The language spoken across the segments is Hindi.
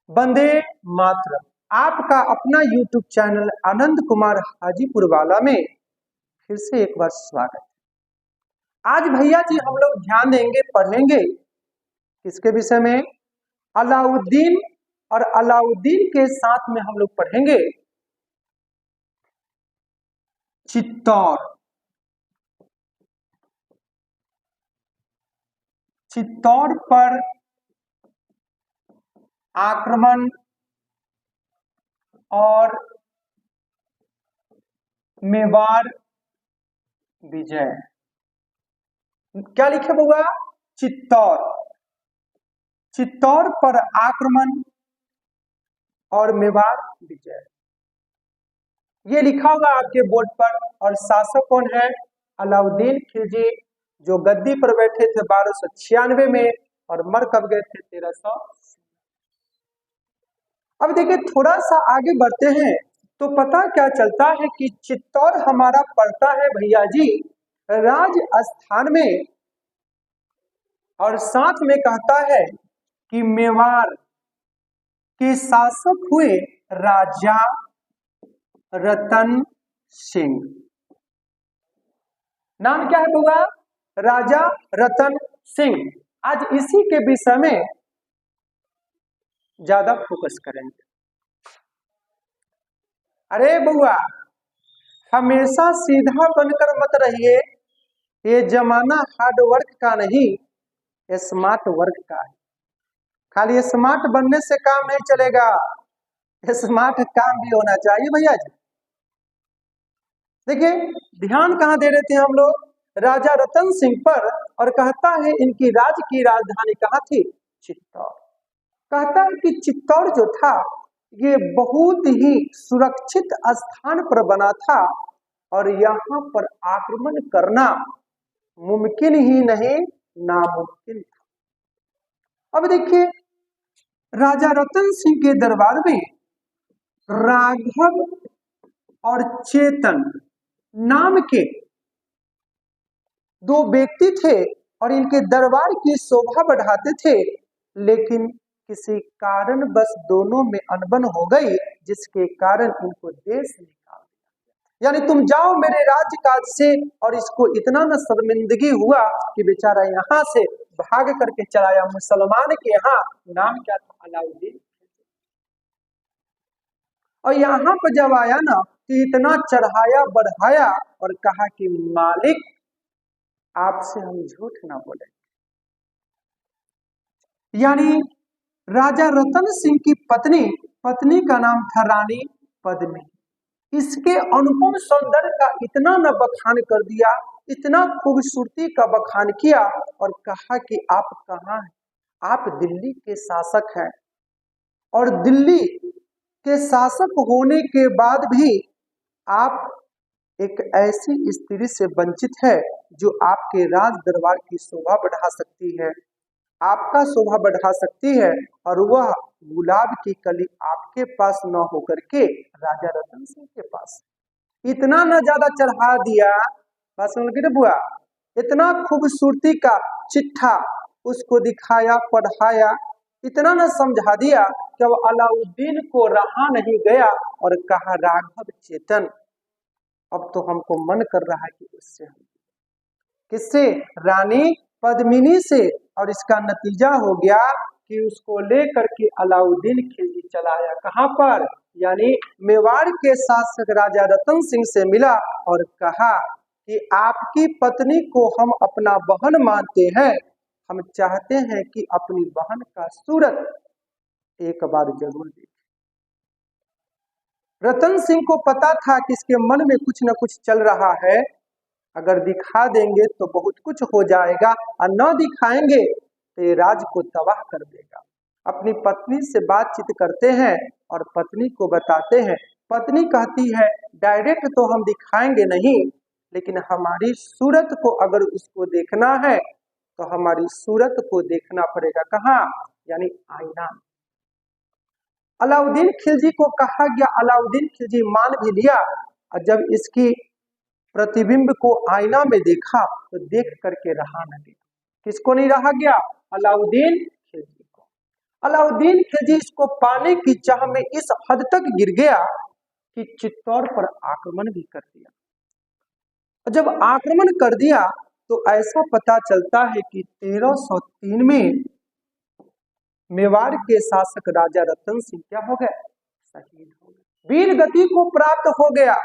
वंदे मातरम। आपका अपना YouTube चैनल आनंद कुमार हाजीपुर वाला में फिर से एक बार स्वागत। आज भैया जी हम लोग ध्यान देंगे, पढ़ेंगे किसके विषय में? अलाउद्दीन। और अलाउद्दीन के साथ में हम लोग पढ़ेंगे चित्तौड़। चित्तौड़ पर आक्रमण और मेवाड़ विजय। क्या लिखे होगा? चित्तौड़। चित्तौड़ पर आक्रमण और मेवाड़ विजय, ये लिखा होगा आपके बोर्ड पर। और शासक कौन है? अलाउद्दीन खिलजी, जो गद्दी पर बैठे थे 1296 में और मर कब गए थे? 1300। अब देखिए थोड़ा सा आगे बढ़ते हैं तो पता क्या चलता है कि चित्तौड़ हमारा पड़ता है भैया जी राजस्थान में, और साथ में कहता है कि मेवाड़ के शासक हुए राजा रतन सिंह। नाम क्या है होगा? राजा रतन सिंह। आज इसी के विषय में ज्यादा फोकस करेंगे। अरे बुआ, हमेशा सीधा बनकर मत रहिए, ये जमाना हार्ड वर्क का नहीं, स्मार्ट वर्क का है। खाली स्मार्ट बनने से काम नहीं चलेगा, स्मार्ट काम भी होना चाहिए भैया जी। देखिए ध्यान कहाँ दे रहे थे हम लोग? राजा रतन सिंह पर। और कहता है इनकी राज्य की राजधानी कहाँ थी? चित्तौड़। कहता है कि चित्तौड़ जो था ये बहुत ही सुरक्षित स्थान पर बना था और यहाँ पर आक्रमण करना मुमकिन ही नहीं, नामुमकिन था। अब देखिए राजा रतन सिंह के दरबार में राघव और चेतन नाम के दो व्यक्ति थे और इनके दरबार की शोभा बढ़ाते थे, लेकिन किसी कारण बस दोनों में अनबन हो गई, जिसके कारण इनको देश निकाल दिया। यानी तुम जाओ मेरे राज्य काज से, और इसको इतना न शर्मिंदगी हुआ कि बेचारा यहाँ से भाग करके चलाया मुसलमान के यहाँ। नाम क्या था? अलाउद्दीन। और यहाँ पर जब आया ना कि इतना चढ़ाया बढ़ाया और कहा कि मालिक आपसे हम झूठ ना बोले। यानी राजा रतन सिंह की पत्नी का नाम था रानी पद्मिनी। इसके अनुपम सौंदर्य का इतना न बखान कर दिया, इतना खूबसूरती का बखान किया और कहा कि आप कहाँ हैं? आप दिल्ली के शासक हैं, और दिल्ली के शासक होने के बाद भी आप एक ऐसी स्त्री से वंचित है जो आपके राज दरबार की शोभा बढ़ा सकती है, आपका शोभा बढ़ा सकती है, और वह गुलाब की कली आपके पास न होकर के राजा रतन सिंह के पास। इतना न ज्यादा चढ़ा दिया, बस उनकी बुआ, इतना खूबसूरती का चिट्ठा उसको दिखाया, पढ़ाया, इतना न समझा दिया कि अब अलाउद्दीन को रहा नहीं गया और कहा राघव चेतन, अब तो हमको मन कर रहा है कि उससे हम किससे? रानी पद्मिनी से। और इसका नतीजा हो गया कि उसको लेकर के अलाउद्दीन खिलजी चलाया कहां पर? यानी मेवाड़ के शासक राजा रतन सिंह से मिला और कहा कि आपकी पत्नी को हम अपना बहन मानते हैं, हम चाहते हैं कि अपनी बहन का सूरत एक बार जरूर देखें। रतन सिंह को पता था कि इसके मन में कुछ न कुछ चल रहा है, अगर दिखा देंगे तो बहुत कुछ हो जाएगा, और न दिखाएंगे तो ये राज को तबाह कर देगा। अपनी पत्नी से बातचीत करते हैं और पत्नी को बताते हैं। पत्नी कहती है डायरेक्ट तो हम दिखाएंगे नहीं, लेकिन हमारी सूरत को अगर उसको देखना है तो हमारी सूरत को देखना पड़ेगा। कहाँ? यानी आईना। अलाउद्दीन खिलजी को कहा गया, अलाउद्दीन खिलजी मान भी लिया, और जब इसकी प्रतिबिंब को आईना में देखा तो देख करके रहा न गया। किसको नहीं रहा गया? अलाउद्दीन खिलजी को। अलाउद्दीन खिलजी इसको पाने की चाह में इस हद तक गिर गया कि चित्तौड़ पर आक्रमण भी कर दिया। जब आक्रमण कर दिया तो ऐसा पता चलता है कि 1303 में मेवाड़ के शासक राजा रतन सिंह क्या हो गए, शहीद हो गए। वीर गति को प्राप्त हो गया,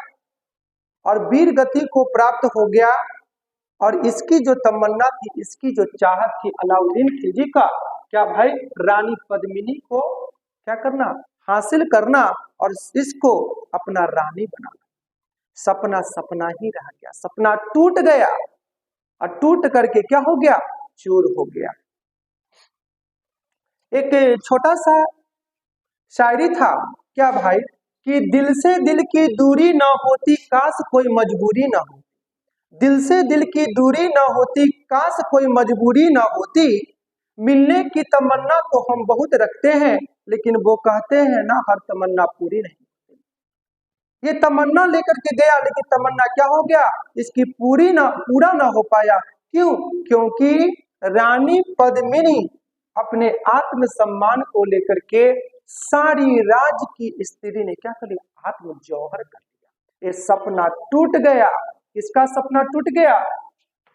और वीर गति को प्राप्त हो गया, और इसकी जो तमन्ना थी, इसकी जो चाहत थी अलाउद्दीन खिलजी का, क्या भाई, रानी पद्मिनी को क्या करना, हासिल करना और इसको अपना रानी बनाना। सपना सपना ही रह गया, सपना टूट गया, और टूट करके क्या हो गया, चूर हो गया। एक छोटा सा शायरी था, क्या भाई, कि दिल से दिल की दूरी ना होती, काश कोई मजबूरी ना हो। दिल से दिल की दूरी ना होती, काश कोई मजबूरी ना होती। मिलने की तमन्ना तो हम बहुत रखते हैं, लेकिन वो कहते हैं ना, हर तमन्ना पूरी नहीं होती। ये तमन्ना लेकर के गया, लेकिन तमन्ना क्या हो गया, इसकी पूरा ना हो पाया। क्यों? क्योंकि रानी पद्मिनी अपने आत्म सम्मान को लेकर के सारी राज की स्त्री ने क्या कर लिया, आत्म जौहर कर लिया। ये सपना टूट गया। इसका सपना टूट गया,